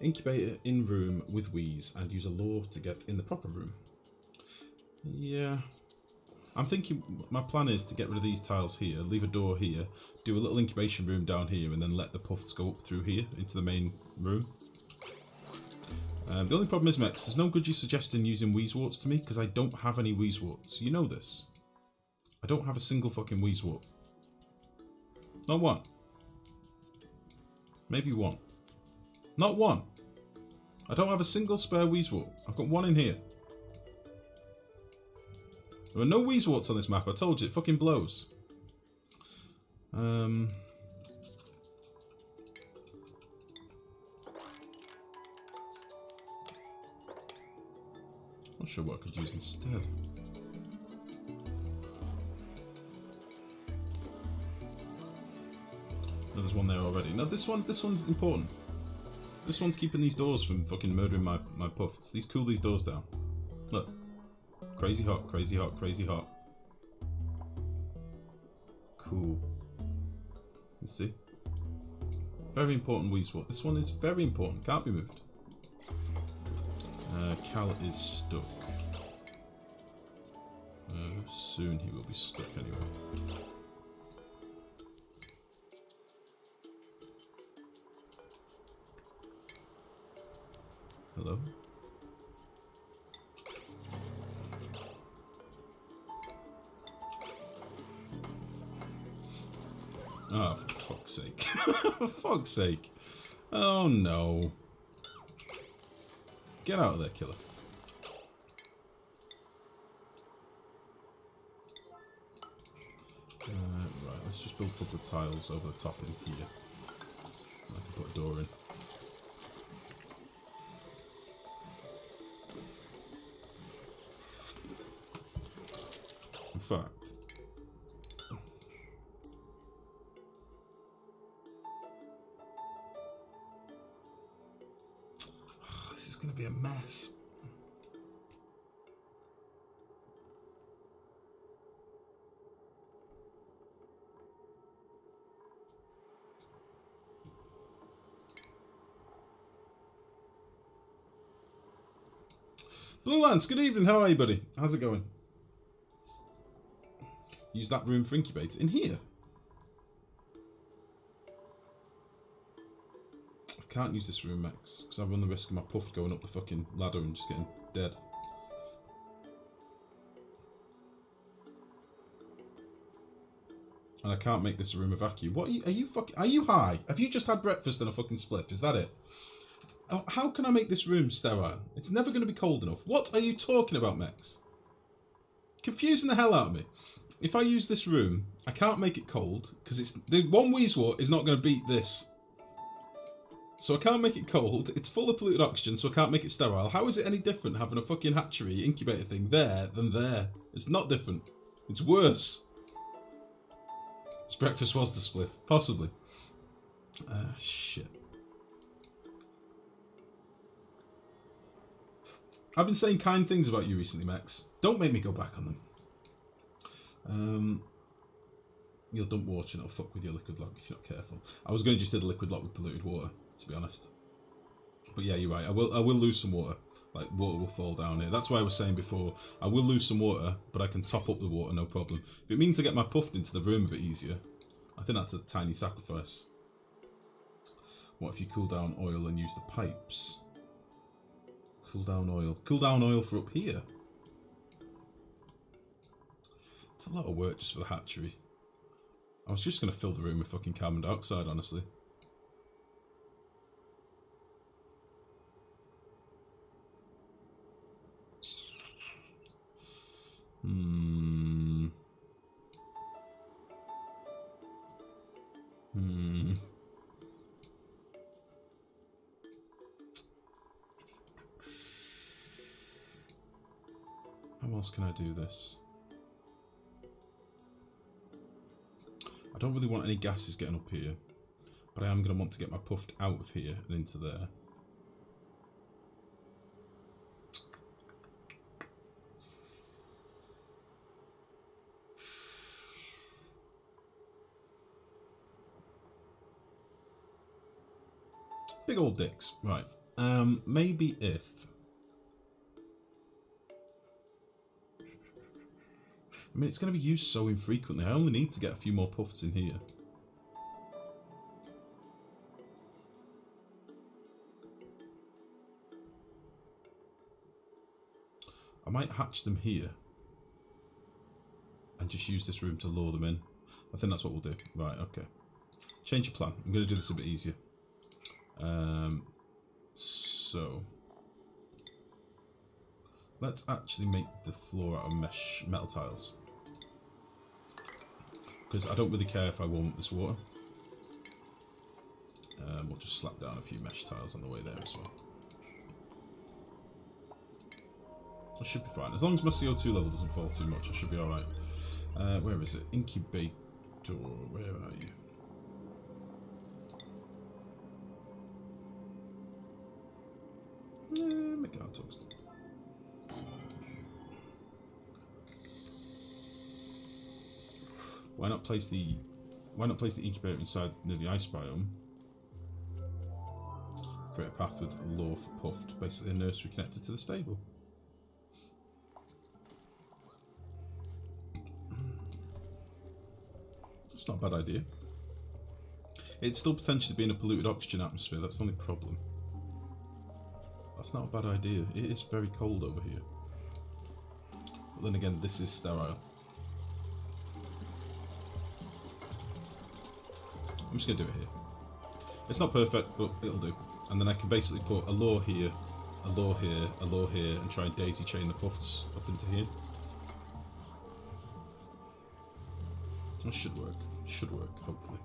Incubator in room with wheeze and use a lure to get in the proper room. Yeah. I'm thinking my plan is to get rid of these tiles here, leave a door here, do a little incubation room down here, and then let the pufts go up through here into the main room. The only problem is, Mex, there's no good you suggesting using wheezeworts to me, because I don't have any wheezeworts. You know this. I don't have a single fucking wheezewort. Not one. Maybe one. Not one. I don't have a single spare wheezewort. I've got one in here. There are no wheezeworts on this map. I told you, it fucking blows. Not sure what I could use instead. No, there's one there already. No, this one's important. This one's keeping these doors from fucking murdering my puffs. These cool these doors down. Look. Crazy hot, crazy hot, crazy hot. Cool. You see? Very important wheezewort. This one is very important. Can't be moved. Cal is stuck. Soon he will be stuck anyway. Hello? Oh, for fuck's sake. For fuck's sake. Oh no. Get out of there, killer. Right, let's just build a couple of tiles over the top in here. I can put a door in. In fact, this is going to be a mess. Blue Lance, good evening. How are you, buddy? How's it going? Use that room for incubator in here. I can't use this room, Max, because I run the risk of my puff going up the fucking ladder and just getting dead. And I can't make this a room of vacuum. What are you high? Have you just had breakfast and a fucking spliff? Is that it? Oh, how can I make this room sterile? It's never going to be cold enough. What are you talking about, Max? Confusing the hell out of me. If I use this room, I can't make it cold, because it's the one wheezewort is not going to beat this. So I can't make it cold, it's full of polluted oxygen, so I can't make it sterile. How is it any different having a fucking hatchery incubator thing there than there? It's not different. It's worse. This breakfast was the spliff. Possibly. Shit. I've been saying kind things about you recently, Max. Don't make me go back on them. You'll dump water and it'll fuck with your liquid lock if you're not careful. I was going to just do the liquid lock with polluted water, to be honest. But yeah, you're right. I will lose some water. Like, water will fall down here. That's why I was saying before, I will lose some water, but I can top up the water, no problem. If it means I get my puffed into the room a bit easier, I think that's a tiny sacrifice. What if you cool down oil and use the pipes? Cool down oil. Cool down oil for up here. It's a lot of work just for the hatchery. I was just going to fill the room with fucking carbon dioxide, honestly. How else can I do this? I don't really want any gases getting up here, but I am going to want to get my puffed out of here and into there. Big old dicks. Right. Maybe if... I mean, it's going to be used so infrequently. I only need to get a few more pufts in here. I might hatch them here. And just use this room to lure them in. I think that's what we'll do. Right, okay. Change your plan. I'm going to do this a bit easier. So... let's actually make the floor out of metal tiles. Because I don't really care if I warm up this water. We'll just slap down a few mesh tiles on the way there as well. I should be fine. As long as my CO2 level doesn't fall too much, I should be alright. Where is it? Incubator. Where are you? Make it our toast. Why not place the incubator inside near the ice biome? Create a path with lure for puffed, basically a nursery connected to the stable. That's not a bad idea. It's still potentially being a polluted oxygen atmosphere, that's the only problem. That's not a bad idea. It is very cold over here. But then again, this is sterile. I'm just going to do it here. It's not perfect, but it'll do. And then I can basically put a lure here, a lure here, a lure here, and try and daisy chain the puffs up into here. That should work. Should work, hopefully.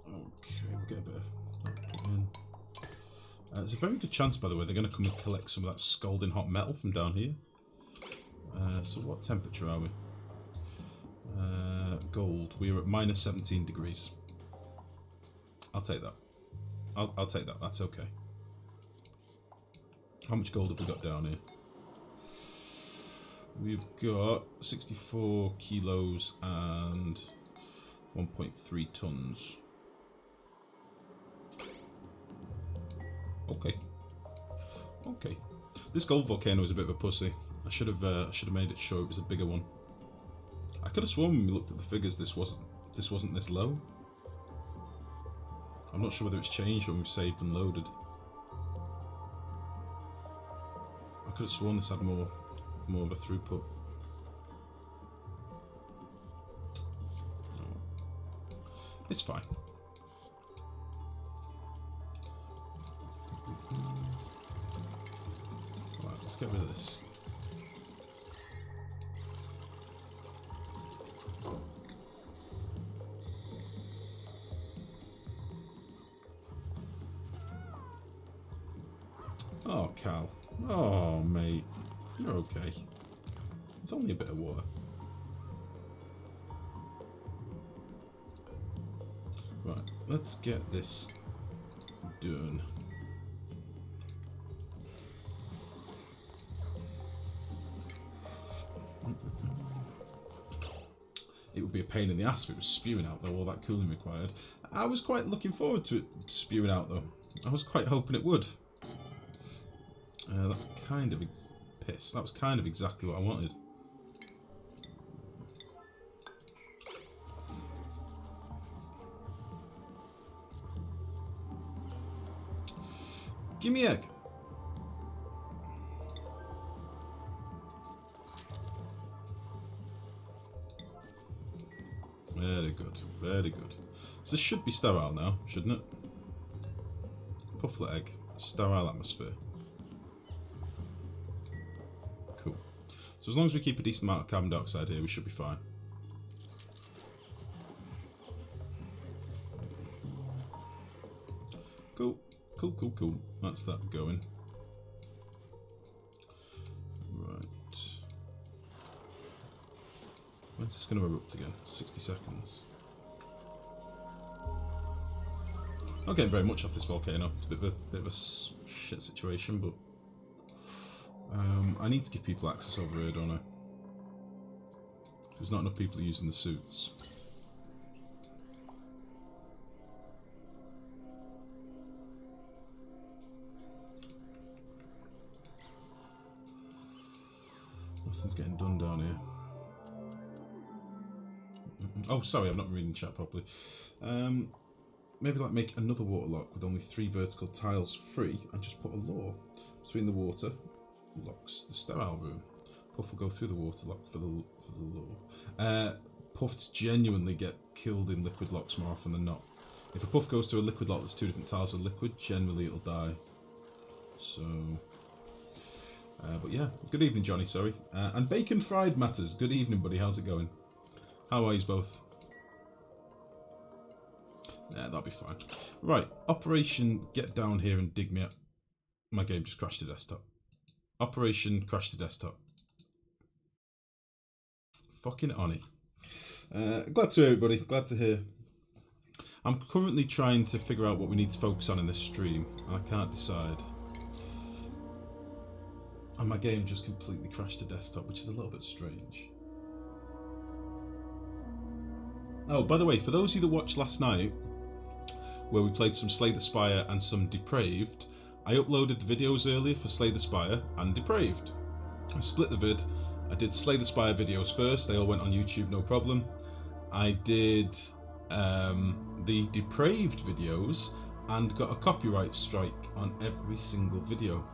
Okay, we'll get a bit of that put in. There's a very good chance, by the way, they're going to come and collect some of that scalding hot metal from down here. So what temperature are we? Gold. We're at minus 17 degrees. I'll take that. I'll take that. That's okay. How much gold have we got down here? We've got 64 kilos and 1.3 tons. Okay. Okay. This gold volcano is a bit of a pussy. I should have made it sure it was a bigger one. I could have sworn when we looked at the figures this wasn't this low. I'm not sure whether it's changed when we've saved and loaded. I could have sworn this had more of a throughput. Oh. It's fine. Right, let's get rid of this. Oh, Cal. Oh, mate. You're okay. It's only a bit of water. Right, let's get this done. It would be a pain in the ass if it was spewing out, though, all that cooling required. I was quite looking forward to it spewing out, though. I was quite hoping it would. That's kind of piss. That was kind of exactly what I wanted. Give me egg. Very good. Very good. So this should be sterile now, shouldn't it? Pufflet egg. Sterile atmosphere. So as long as we keep a decent amount of carbon dioxide here, we should be fine. Cool, cool, cool, cool. That's that going. Right. When's this going to erupt again? 60 seconds. Not getting very much off this volcano. It's a bit of a shit situation, but I need to give people access over here, don't I? There's not enough people using the suits. Nothing's getting done down here. Oh, sorry, I'm not reading chat properly. Maybe like make another water lock with only 3 vertical tiles free and just put a law between the water locks the sterile room. Puff will go through the water lock for the law. Puffs genuinely get killed in liquid locks more often than not. If a puff goes through a liquid lock that's 2 different tiles of liquid, generally it'll die. So, but yeah, good evening, Johnny, sorry. And Bacon Fried Matters, good evening, buddy, how's it going? How are you both? Yeah, that'll be fine. Right, Operation Get Down Here and Dig Me Up. My game just crashed the desktop. Operation Crash the Desktop. Fucking Oni. Glad to hear it, buddy. Glad to hear. I'm currently trying to figure out what we need to focus on in this stream. I can't decide. And my game just completely crashed the desktop, which is a little bit strange. Oh, by the way, for those of you that watched last night, where we played some Slay the Spire and some Depraved, I uploaded the videos earlier for Slay the Spire and Depraved. I split the vid. I did Slay the Spire videos first, they all went on YouTube, no problem. I did the Depraved videos and got a copyright strike on every single video.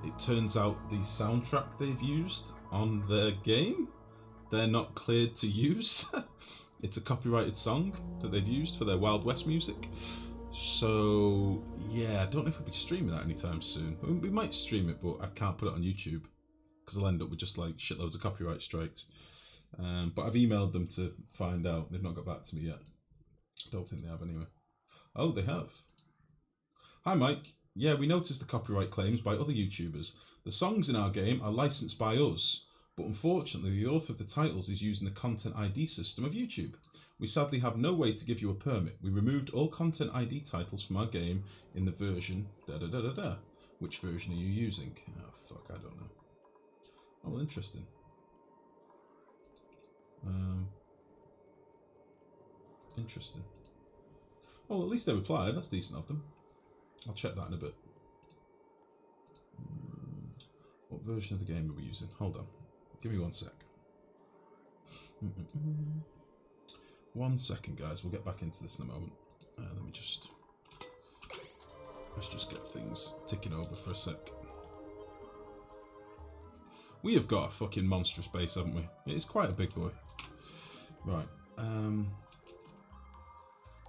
It turns out the soundtrack they've used on their game, they're not cleared to use. It's a copyrighted song that they've used for their Wild West music. So, yeah, I don't know if we'll be streaming that anytime soon. We might stream it, but I can't put it on YouTube because I'll end up with just like shitloads of copyright strikes. But I've emailed them to find out. They've not got back to me yet. Don't think they have anyway. Oh, they have. Hi, Mike. Yeah, we noticed the copyright claims by other YouTubers. The songs in our game are licensed by us, but unfortunately the author of the titles is using the Content ID system of YouTube. We sadly have no way to give you a permit. We removed all Content ID titles from our game in the version da-da-da-da-da. Which version are you using? Oh, fuck, I don't know. Oh, well, interesting. Interesting. Oh, well, at least they replied. That's decent of them. I'll check that in a bit. What version of the game are we using? Hold on. Give me 1 sec. 1 second, guys. We'll get back into this in a moment. Let's just get things ticking over for a sec. We have got a fucking monstrous base, haven't we? It's quite a big boy. Right.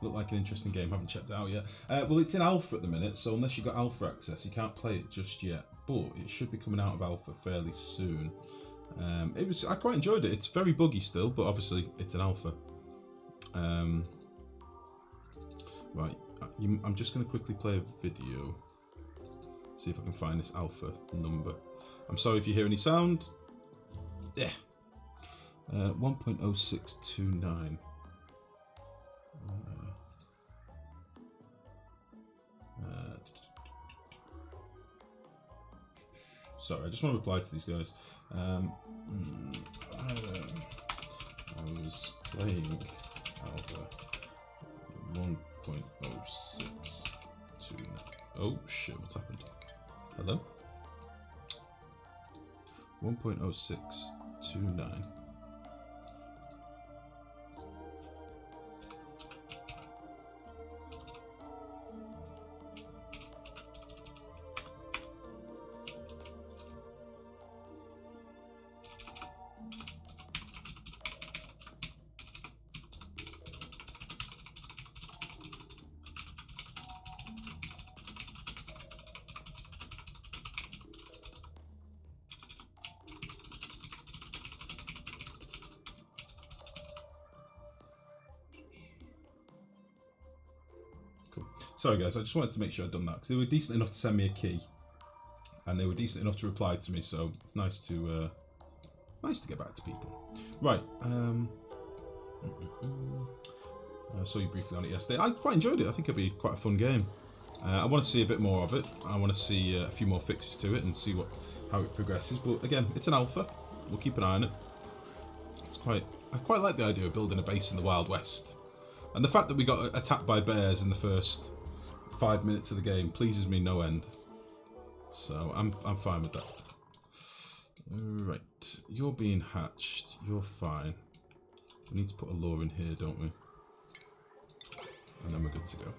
Look like an interesting game. Haven't checked it out yet. Well, it's in alpha at the minute, so unless you've got alpha access, you can't play it just yet. But it should be coming out of alpha fairly soon. I quite enjoyed it. It's very buggy still, but obviously it's an alpha. Right. I'm just going to quickly play a video. See if I can find this alpha number. I'm sorry if you hear any sound. Yeah. 1.0629. Sorry, I just want to reply to these guys. I was playing alpha 1.0629. Oh shit, what's happened? Hello? 1.0629. Sorry guys, I just wanted to make sure I'd done that because they were decent enough to send me a key, and they were decent enough to reply to me. So it's nice to get back to people. Right. I saw you briefly on it yesterday. I quite enjoyed it. I think it'll be quite a fun game. I want to see a bit more of it. I want to see a few more fixes to it and see how it progresses. But again, it's an alpha. We'll keep an eye on it. I quite like the idea of building a base in the Wild West, and the fact that we got attacked by bears in the first 5 minutes of the game pleases me no end. So I'm fine with that. Right, you're being hatched. You're fine. We need to put a law in here, don't we? And then we're good to go.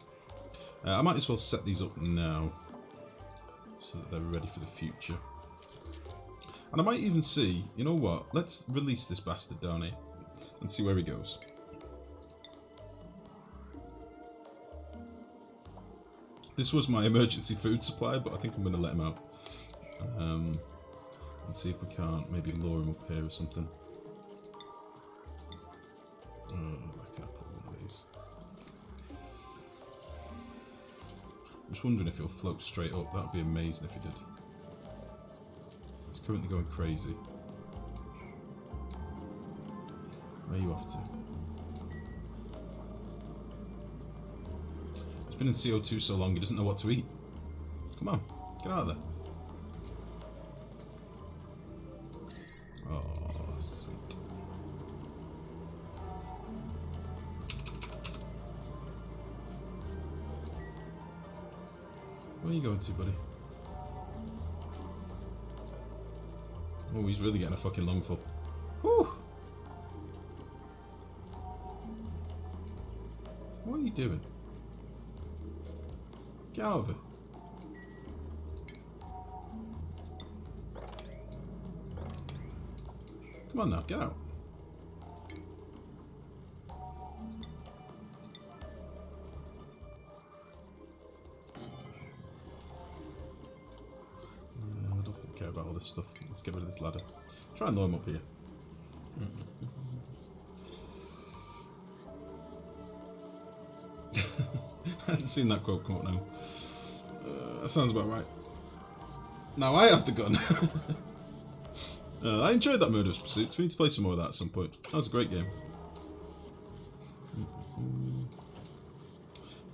I might as well set these up now, so that they're ready for the future. And I might even see, you know what? Let's release this bastard down here and see where he goes. This was my emergency food supply, but I think I'm going to let him out. And see if we can't maybe lure him up here or something. Where can I put one of these? I'm just wondering if he'll float straight up. That would be amazing if he did. It's currently going crazy. Where are you off to? He's been in CO2 so long he doesn't know what to eat. Come on, get out of there. Oh, sweet. Where are you going to, buddy? Oh, he's really getting a fucking lungful. Whew! What are you doing? Get out of it. Come on now, get out. I don't think I care about all this stuff. Let's get rid of this ladder. Try and lure him up here. I hadn't seen that quote come up now. That sounds about right. Now I have the gun. I enjoyed that Murderous Pursuit. We need to play some more of that at some point. That was a great game.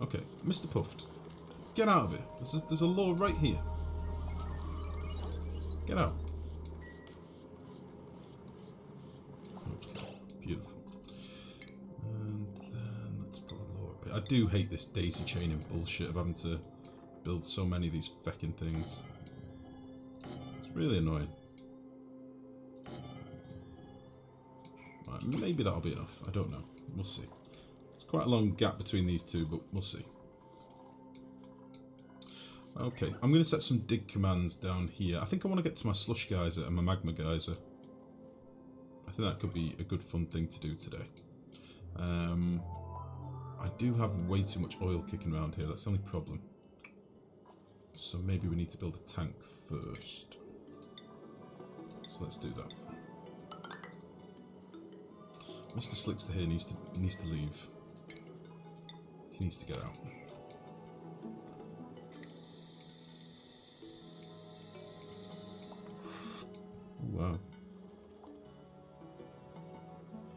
Okay, Mr. Puffed. Get out of it. There's a law right here. Get out. Okay, beautiful. And then let's put a law up here. I do hate this daisy chaining bullshit of having to build so many of these feckin' things. It's really annoying. Right, maybe that'll be enough. I don't know. We'll see. It's quite a long gap between these two, but we'll see. Okay, I'm going to set some dig commands down here. I think I want to get to my slush geyser and my magma geyser. I think that could be a good fun thing to do today. I do have way too much oil kicking around here. That's the only problem. So maybe we need to build a tank first. So let's do that. Mr. Slickster here needs to leave. He needs to get out. Wow.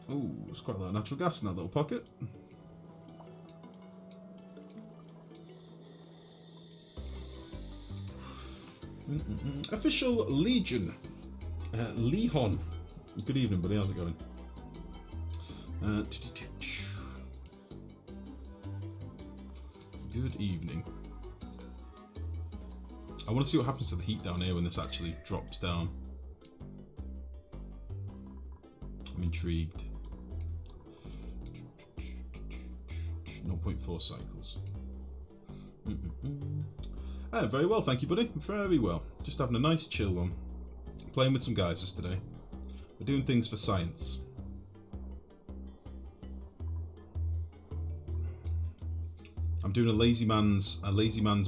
Oh, there's quite a lot of natural gas in that little pocket. Official Legion. Lehon. Good evening, buddy. How's it going? Good evening. I want to see what happens to the heat down here when this actually drops down. I'm intrigued. 0.4 cycles. Very well, thank you, buddy. Very well. Just having a nice chill one. Playing with some guys yesterday. We're doing things for science. I'm doing a lazy man's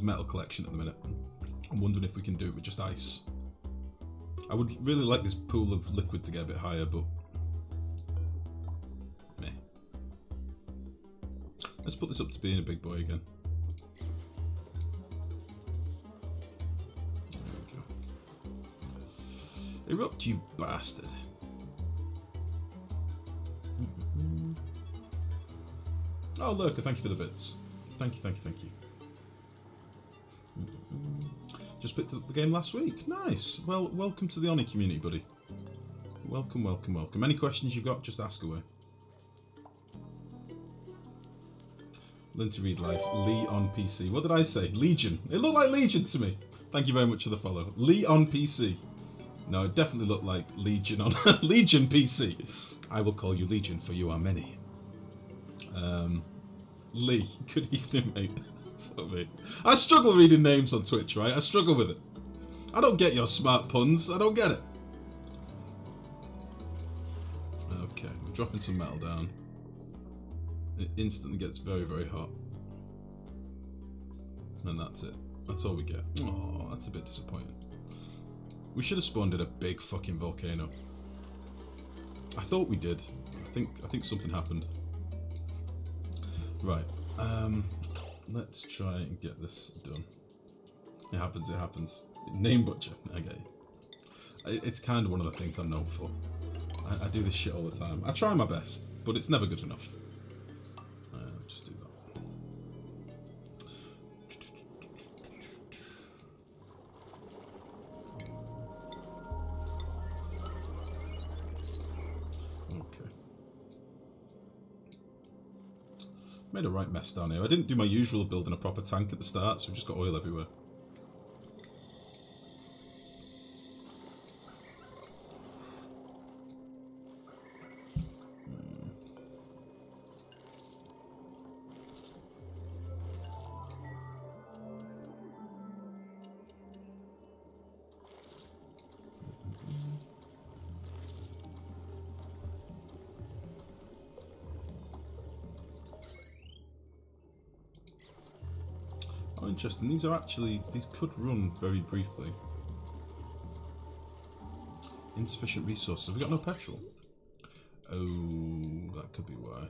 metal collection at the minute. I'm wondering if we can do it with just ice. I would really like this pool of liquid to get a bit higher, but meh. Let's put this up to being a big boy again. There we go. Erupt, you bastard. Oh, Lurker, thank you for the bits. Thank you, thank you, thank you. Just picked up the game last week. Nice. Well, welcome to the Oni community, buddy. Welcome, welcome, welcome. Any questions you've got, just ask away. Learn to read life. Lee on PC. What did I say? Legion. It looked like Legion to me. Thank you very much for the follow. Lee on PC. No, it definitely looked like Legion on Legion PC. I will call you Legion, for you are many. Lee, good evening, mate. Fuck me. I struggle reading names on Twitch, right? I struggle with it. I don't get your smart puns. I don't get it. Okay, we're dropping some metal down. It instantly gets very, very hot. And that's it. That's all we get. Oh, that's a bit disappointing. We should have spawned in a big fucking volcano. I thought we did. I think something happened. Right. Let's try and get this done. It happens, it happens. Name butcher. Okay. It's kind of one of the things I'm known for. I do this shit all the time. I try my best, but it's never good enough. Just do that. Okay. Made a right mess down here. I didn't do my usual of building a proper tank at the start, so we've just got oil everywhere. Oh, interesting. These could run very briefly. Insufficient resources. We got no petrol. Oh, that could be why.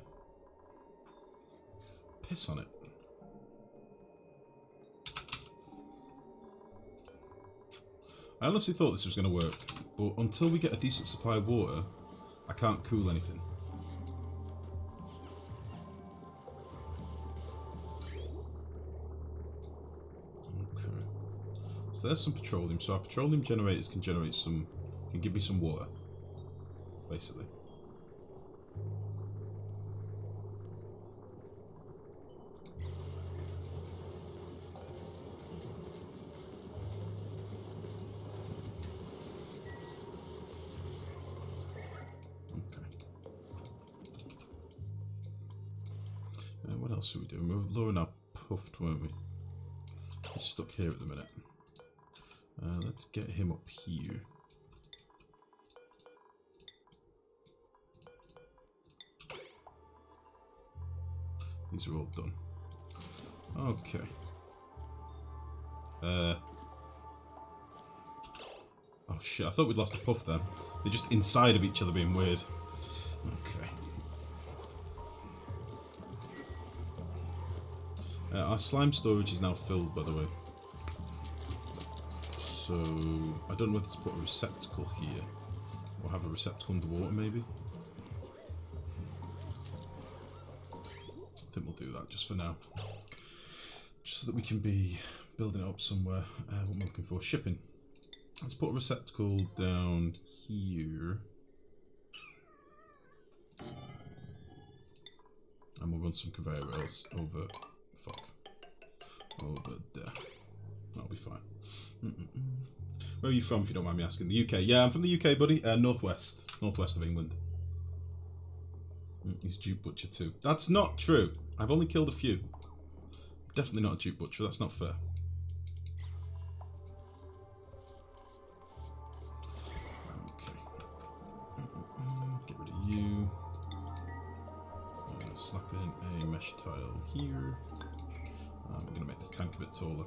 Piss on it. I honestly thought this was going to work, but until we get a decent supply of water, I can't cool anything. So there's some petroleum. So our petroleum generators can generate some, can give me some water, basically. Okay. What else are we doing? We're lowering our puffed, weren't we? He's stuck here at the minute. Let's get him up here. These are all done. Okay. Oh shit, I thought we'd lost a puff then. They're just inside of each other being weird. Okay. Our slime storage is now filled, by the way. So, I don't know whether to put a receptacle here, or have a receptacle underwater maybe. I think we'll do that just for now. Just so that we can be building it up somewhere. What am I looking for? Shipping. Let's put a receptacle down here. And we'll run some conveyor rails over, over there. That'll be fine. Where are you from, if you don't mind me asking? The UK. Yeah, I'm from the UK, buddy. Northwest of England. He's dupe butcher too. That's not true. I've only killed a few. Definitely not a dupe butcher. That's not fair. Okay. Get rid of you. Slap in a mesh tile here. I'm going to make this tank a bit taller.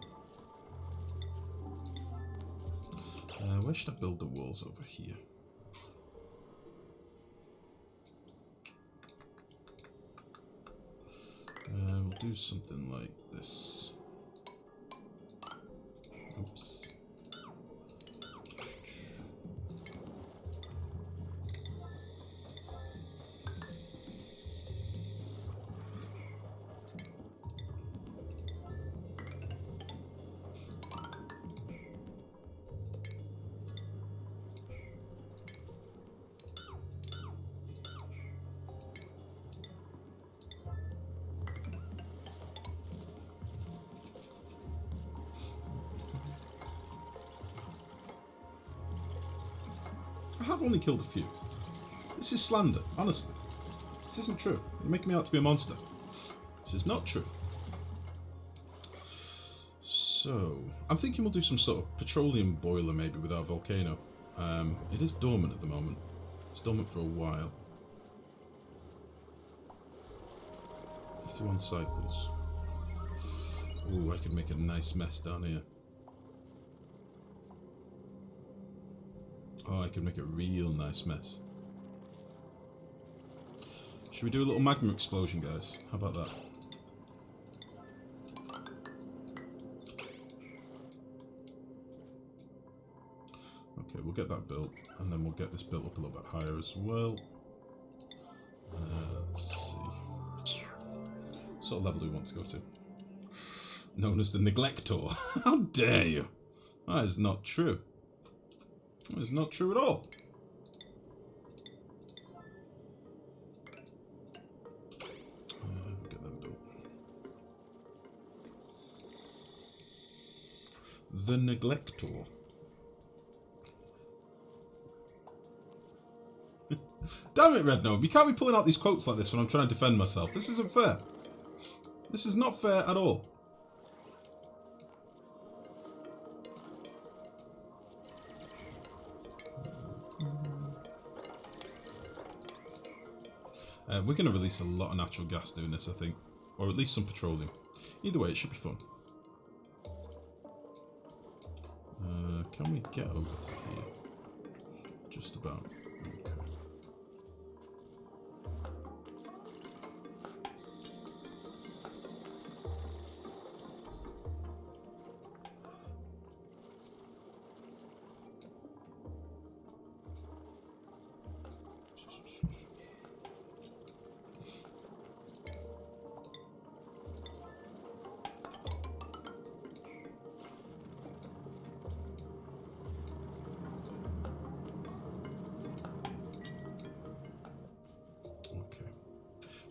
Where should I build the walls over here? We'll do something like this. Oops. have only killed a few. This is slander, honestly. This isn't true. You're making me out to be a monster. This is not true. So, I'm thinking we'll do some sort of petroleum boiler maybe with our volcano. It is dormant at the moment. It's dormant for a while. 51 cycles. Ooh, I could make a nice mess down here. Oh, I could make a real nice mess. Should we do a little magma explosion, guys? How about that? Okay, we'll get that built, and then we'll get this built up a little bit higher as well. Let's see. What sort of level do we want to go to? Known as the Neglector. How dare you? That is not true. That is not true at all. Get them built. The Neglector. Damn it, Red Gnome. You can't be pulling out these quotes like this when I'm trying to defend myself. This isn't fair. This is not fair at all. We're going to release a lot of natural gas doing this, I think. Or at least some petroleum. Either way, it should be fun. Can we get over to here? Just about. Okay.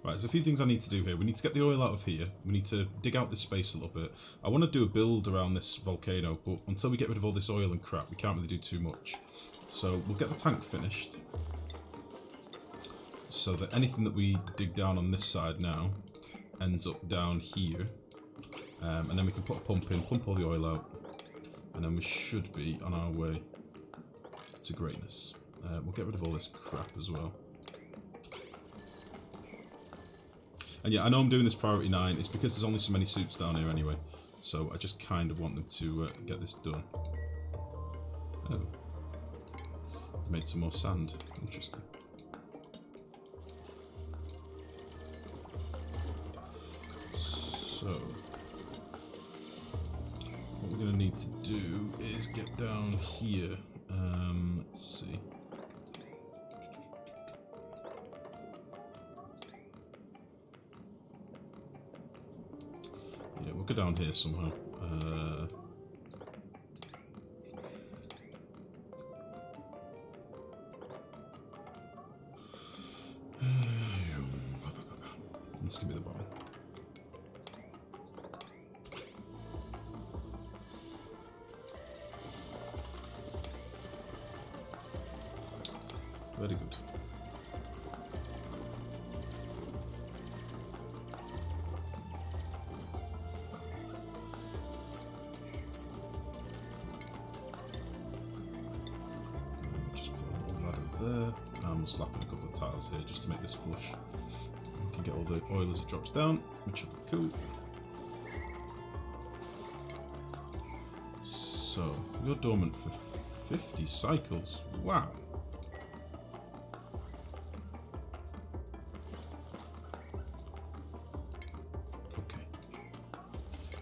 Right, there's a few things I need to do here. We need to get the oil out of here. We need to dig out this space a little bit. I want to do a build around this volcano, but until we get rid of all this oil and crap, we can't really do too much. So we'll get the tank finished, so that anything that we dig down on this side now ends up down here. And then we can put a pump in, pump all the oil out, and then we should be on our way to greatness. We'll get rid of all this crap as well. And yeah, I know I'm doing this priority 9. It's because there's only so many suits down here anyway. So I just kind of want them to get this done. Oh. Made some more sand. Interesting. So, what we're going to need to do is get down here. Let's see. Yeah, we'll go down here somehow. Let's give me the bottle. Very good. Just put a little ladder there. I'm slapping a couple of tiles here just to make this flush. We can get all the oil as it drops down, which will be cool. So, you're dormant for 50 cycles. Wow.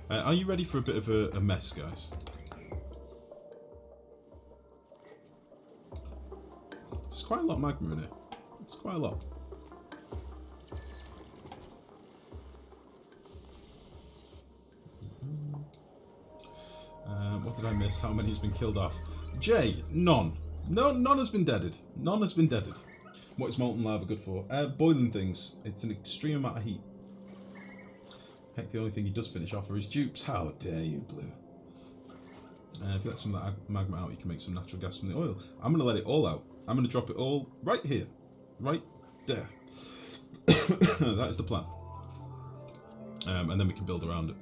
Are you ready for a bit of a mess, guys? There's quite a lot of magma in here. It's quite a lot. What did I miss? How many has been killed off? Jay, none. No, none has been deaded. None has been deaded. What is molten lava good for? Boiling things. It's an extreme amount of heat. Heck, the only thing he does finish off are his dupes. How dare you, Blue? If you let some of that magma out, you can make some natural gas from the oil. I'm going to let it all out. I'm going to drop it all right here. Right there. That is the plan. And then we can build around it.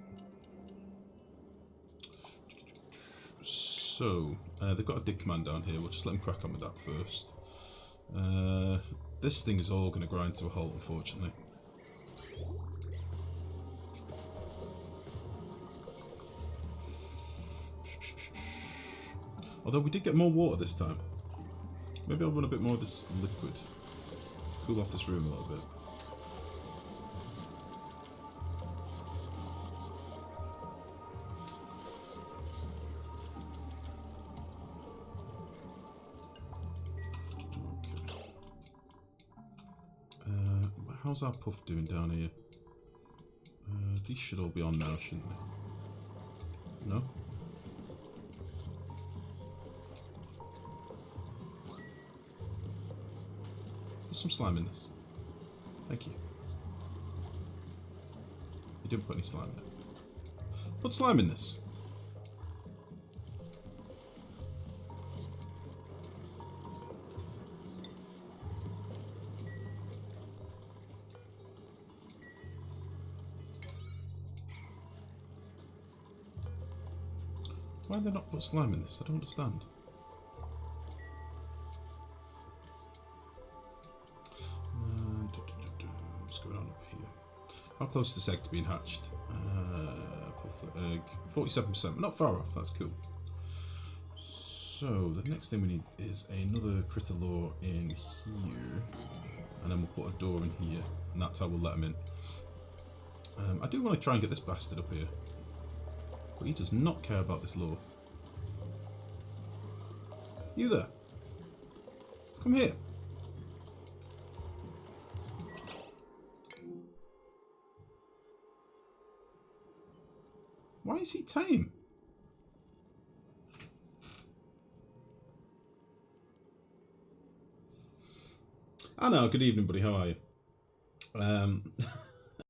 So, they've got a dig command down here. We'll just let them crack on with that first. This thing is all going to grind to a halt, unfortunately. Although we did get more water this time. Maybe I'll run a bit more of this liquid. Cool off this room a little bit. How's our puff doing down here? These should all be on now, shouldn't they? No? Put some slime in this. Thank you. You didn't put any slime in it. Put slime in this. Why did they not put slime in this? I don't understand. What's going on up here? How close is this egg to being hatched? Egg. 47%. Not far off, that's cool. So, the next thing we need is another critter lure in here. And then we'll put a door in here. And that's how we'll let him in. I do want to try and get this bastard up here. But he does not care about this lure. You there. Come here. Why is he tame? I know, good evening buddy, how are you?